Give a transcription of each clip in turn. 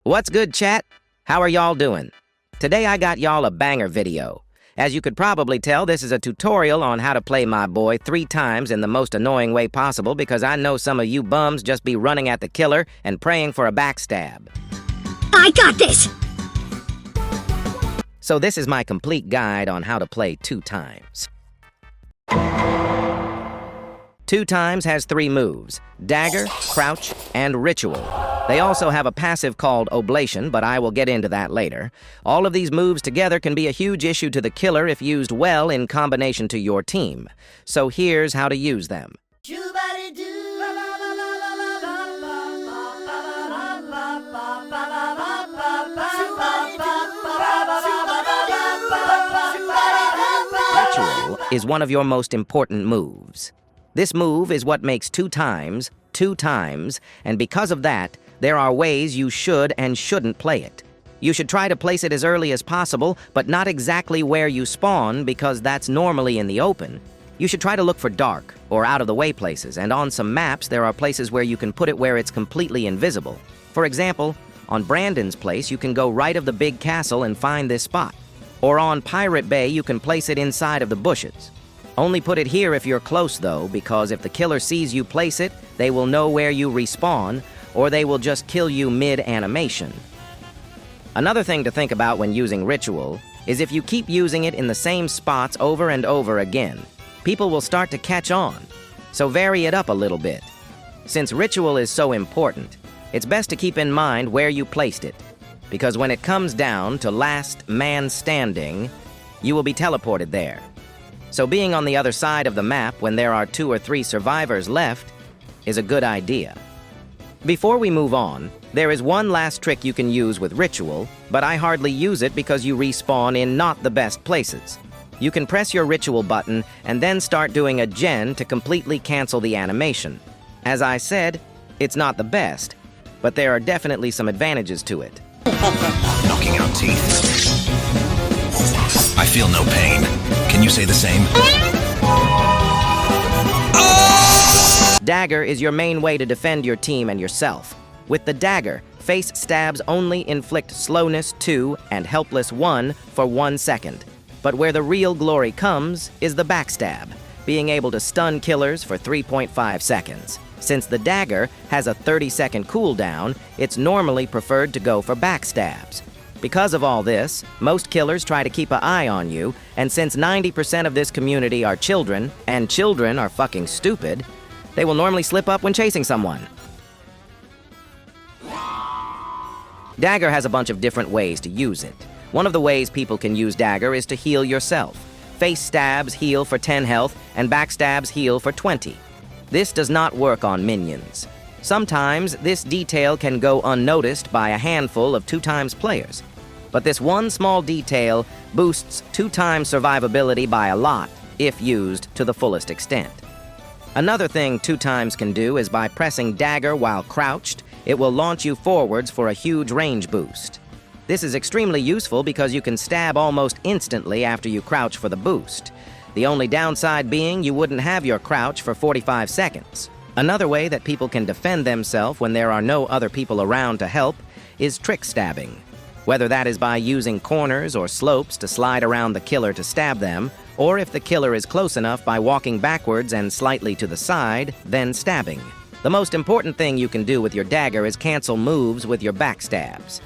What's good, chat? How are y'all doing? Today I got y'all a banger video. As you could probably tell, this is a tutorial on how to play my boy 3 times in the most annoying way possible because I know some of you bums just be running at the killer and praying for a backstab. I got this! So this is my complete guide on how to play 2 times. 2 times has 3 moves: dagger, crouch, and ritual. They also have a passive called oblation, but I will get into that later. All of these moves together can be a huge issue to the killer if used well in combination to your team. So here's how to use them. Ritual is one of your most important moves. This move is what makes 2 times, 2 times, and because of that, there are ways you should and shouldn't play it. You should try to place it as early as possible, but not exactly where you spawn because that's normally in the open. You should try to look for dark or out-of-the-way places, and on some maps there are places where you can put it where it's completely invisible. For example, on Brandon's place you can go right of the big castle and find this spot. Or on Pirate Bay you can place it inside of the bushes. Only put it here if you're close though, because if the killer sees you place it, they will know where you respawn, or they will just kill you mid-animation. Another thing to think about when using ritual is if you keep using it in the same spots over and over again, people will start to catch on, so vary it up a little bit. Since ritual is so important, it's best to keep in mind where you placed it, because when it comes down to last man standing, you will be teleported there. So being on the other side of the map when there are 2 or 3 survivors left is a good idea. Before we move on, there is one last trick you can use with ritual, but I hardly use it because you respawn in not the best places. You can press your ritual button and then start doing a gen to completely cancel the animation. As I said, it's not the best, but there are definitely some advantages to it. Knocking out teeth. I feel no pain. Can you say the same? Dagger is your main way to defend your team and yourself. With the dagger, face stabs only inflict slowness 2 and helpless 1 for 1 second. But where the real glory comes is the backstab, being able to stun killers for 3.5 seconds. Since the dagger has a 30-second cooldown, it's normally preferred to go for backstabs. Because of all this, most killers try to keep an eye on you, and since 90% of this community are children, and children are fucking stupid, they will normally slip up when chasing someone. Dagger has a bunch of different ways to use it. One of the ways people can use dagger is to heal yourself. Face stabs heal for 10 health, and backstabs heal for 20. This does not work on minions. Sometimes this detail can go unnoticed by a handful of 2 times players. But this one small detail boosts 2 times survivability by a lot if used to the fullest extent. Another thing 2 times can do is by pressing dagger while crouched, it will launch you forwards for a huge range boost. This is extremely useful because you can stab almost instantly after you crouch for the boost. The only downside being you wouldn't have your crouch for 45 seconds. Another way that people can defend themselves when there are no other people around to help is trick stabbing. Whether that is by using corners or slopes to slide around the killer to stab them, or if the killer is close enough by walking backwards and slightly to the side, then stabbing. The most important thing you can do with your dagger is cancel moves with your backstabs.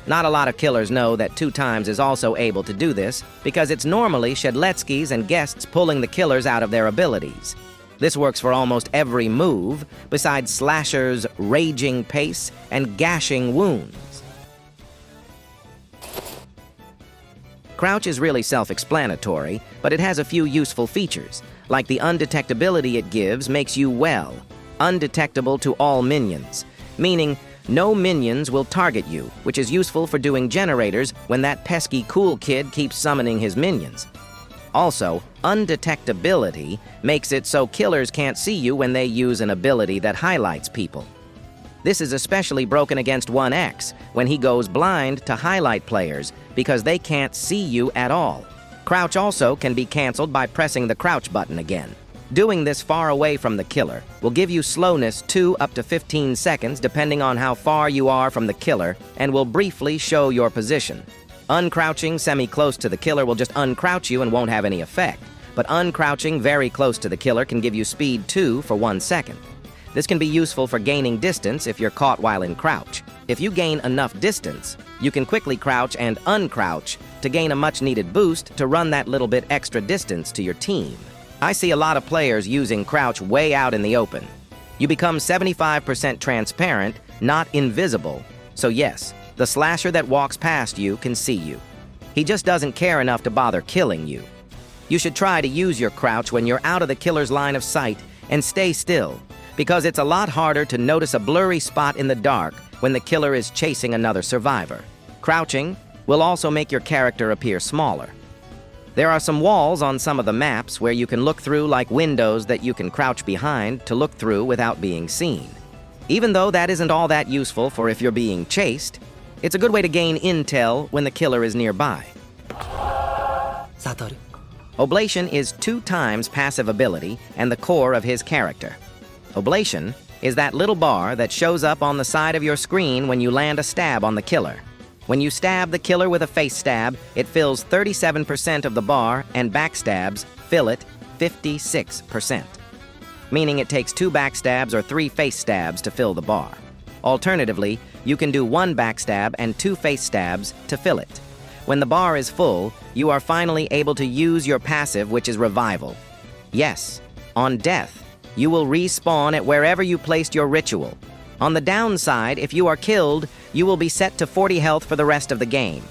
Not a lot of killers know that 2 times is also able to do this because it's normally Shedletskis and guests pulling the killers out of their abilities. This works for almost every move, besides Slasher's raging pace and gashing wounds. Crouch is really self-explanatory, but it has a few useful features, like the undetectability it gives makes you, well, undetectable to all minions, meaning no minions will target you, which is useful for doing generators when that pesky cool kid keeps summoning his minions. Also, undetectability makes it so killers can't see you when they use an ability that highlights people. This is especially broken against 1X when he goes blind to highlight players because they can't see you at all. Crouch also can be canceled by pressing the crouch button again. Doing this far away from the killer will give you slowness 2 up to 15 seconds depending on how far you are from the killer and will briefly show your position. Uncrouching semi-close to the killer will just uncrouch you and won't have any effect, but uncrouching very close to the killer can give you speed 2 for 1 second. This can be useful for gaining distance if you're caught while in crouch. If you gain enough distance, you can quickly crouch and uncrouch to gain a much-needed boost to run that little bit extra distance to your team. I see a lot of players using crouch way out in the open. You become 75% transparent, not invisible. So yes, the slasher that walks past you can see you. He just doesn't care enough to bother killing you. You should try to use your crouch when you're out of the killer's line of sight and stay still, because it's a lot harder to notice a blurry spot in the dark when the killer is chasing another survivor. Crouching will also make your character appear smaller. There are some walls on some of the maps where you can look through like windows that you can crouch behind to look through without being seen. Even though that isn't all that useful for if you're being chased, it's a good way to gain intel when the killer is nearby. Satoru. Oblation is 2 times passive ability and the core of his character. Oblation is that little bar that shows up on the side of your screen when you land a stab on the killer. When you stab the killer with a face stab, it fills 37% of the bar, and backstabs fill it 56%. Meaning it takes 2 backstabs or 3 face stabs to fill the bar. Alternatively, you can do 1 backstab and 2 face stabs to fill it. When the bar is full, you are finally able to use your passive, which is Revival. Yes, on death, you will respawn at wherever you placed your ritual. On the downside, if you are killed, you will be set to 40 health for the rest of the game.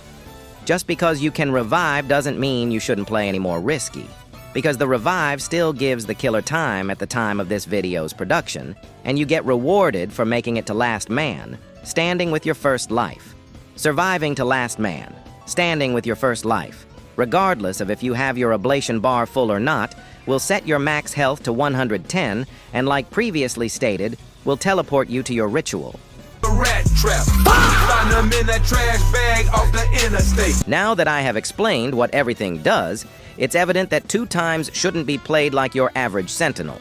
Just because you can revive doesn't mean you shouldn't play any more risky, because the revive still gives the killer time at the time of this video's production, and you get rewarded for making it to last man, standing with your first life. Surviving to last man, standing with your first life, regardless of if you have your oblation bar full or not, will set your max health to 110, and like previously stated, will teleport you to your ritual. Rat trap. Find them in that trash bag off the interstate. Now that I have explained what everything does, it's evident that 2 times shouldn't be played like your average sentinel.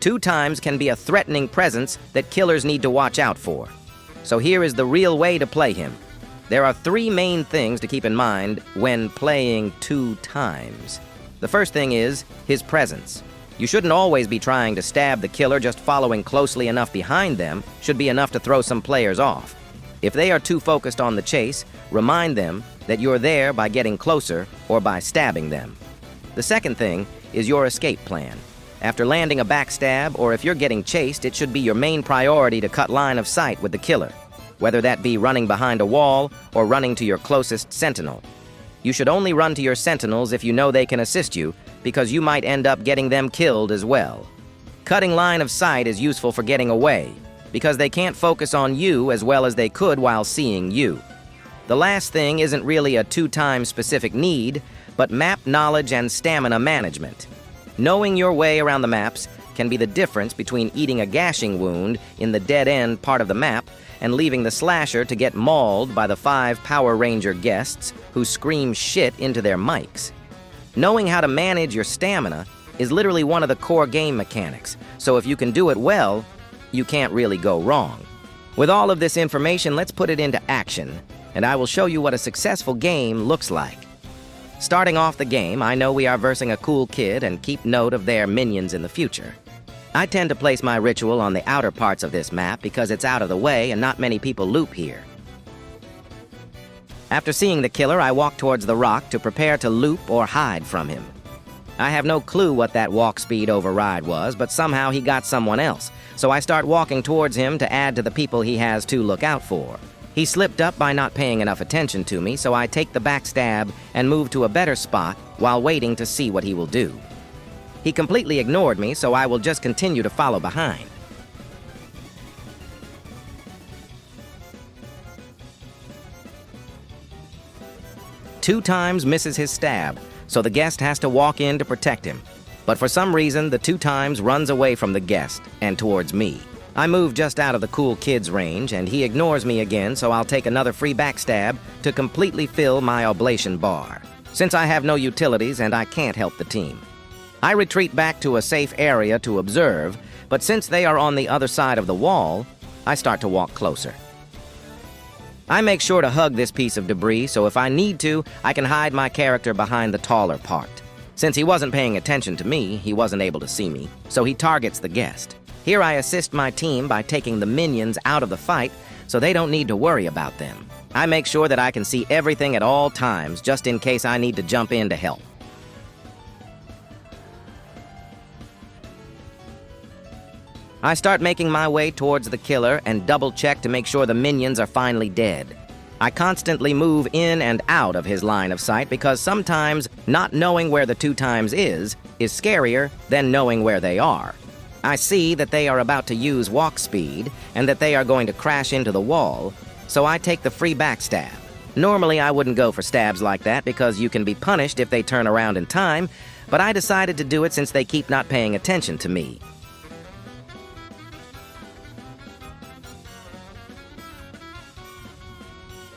2 times can be a threatening presence that killers need to watch out for. So here is the real way to play him. There are 3 main things to keep in mind when playing 2 times. The first thing is his presence. You shouldn't always be trying to stab the killer. Just following closely enough behind them should be enough to throw some players off. If they are too focused on the chase, remind them that you're there by getting closer or by stabbing them. The second thing is your escape plan. After landing a backstab, or if you're getting chased, it should be your main priority to cut line of sight with the killer, whether that be running behind a wall or running to your closest sentinel. You should only run to your sentinels if you know they can assist you, because you might end up getting them killed as well. Cutting line of sight is useful for getting away, because they can't focus on you as well as they could while seeing you. The last thing isn't really a 2 times specific need, but map knowledge and stamina management. Knowing your way around the maps can be the difference between eating a gashing wound in the dead-end part of the map and leaving the slasher to get mauled by the 5 Power Ranger guests who scream shit into their mics. Knowing how to manage your stamina is literally one of the core game mechanics, so if you can do it well, you can't really go wrong. With all of this information, let's put it into action, and I will show you what a successful game looks like. Starting off the game, I know we are versing a cool kid and keep note of their minions in the future. I tend to place my ritual on the outer parts of this map because it's out of the way and not many people loop here. After seeing the killer, I walk towards the rock to prepare to loop or hide from him. I have no clue what that walk speed override was, but somehow he got someone else, so I start walking towards him to add to the people he has to look out for. He slipped up by not paying enough attention to me, so I take the backstab and move to a better spot while waiting to see what he will do. He completely ignored me, so I will just continue to follow behind. Two times misses his stab, so the guest has to walk in to protect him. But for some reason, the 2 times runs away from the guest and towards me. I move just out of the cool kid's range, and he ignores me again, so I'll take another free backstab to completely fill my oblation bar, since I have no utilities and I can't help the team. I retreat back to a safe area to observe, but since they are on the other side of the wall, I start to walk closer. I make sure to hug this piece of debris, so if I need to, I can hide my character behind the taller part. Since he wasn't paying attention to me, he wasn't able to see me, so he targets the guest. Here I assist my team by taking the minions out of the fight, so they don't need to worry about them. I make sure that I can see everything at all times, just in case I need to jump in to help. I start making my way towards the killer and double-check to make sure the minions are finally dead. I constantly move in and out of his line of sight because sometimes not knowing where the 2x is scarier than knowing where they are. I see that they are about to use walk speed and that they are going to crash into the wall, so I take the free backstab. Normally I wouldn't go for stabs like that because you can be punished if they turn around in time, but I decided to do it since they keep not paying attention to me.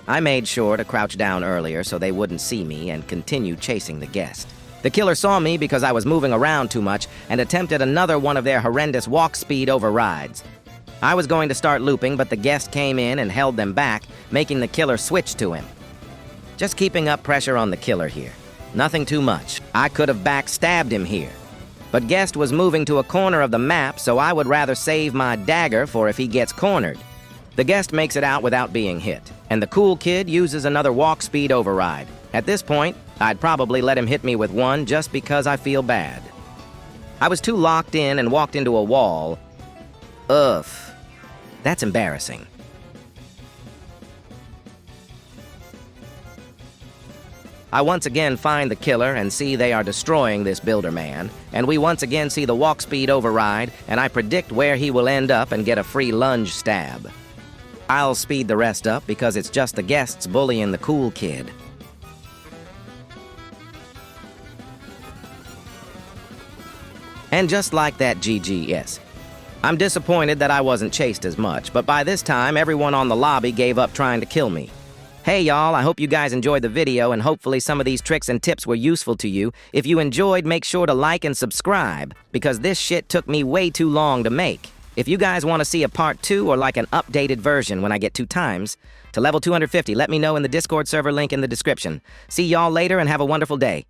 I made sure to crouch down earlier so they wouldn't see me and continue chasing the guest. The killer saw me because I was moving around too much and attempted another one of their horrendous walk speed overrides. I was going to start looping, but the guest came in and held them back, making the killer switch to him. Just keeping up pressure on the killer here. Nothing too much. I could have backstabbed him here. But Guest was moving to a corner of the map, so I would rather save my dagger for if he gets cornered. The guest makes it out without being hit, and the cool kid uses another walk speed override. At this point, I'd probably let him hit me with one just because I feel bad. I was too locked in and walked into a wall. Ugh, that's embarrassing. I once again find the killer and see they are destroying this builder man, and we once again see the walk speed override, and I predict where he will end up and get a free lunge stab. I'll speed the rest up because it's just the guests bullying the cool kid. And just like that, GGS. I'm disappointed that I wasn't chased as much, but by this time, everyone on the lobby gave up trying to kill me. Hey y'all, I hope you guys enjoyed the video and hopefully some of these tricks and tips were useful to you. If you enjoyed, make sure to like and subscribe, because this shit took me way too long to make. If you guys want to see a part 2 or like an updated version when I get 2x to level 250, let me know in the Discord server link in the description. See y'all later and have a wonderful day.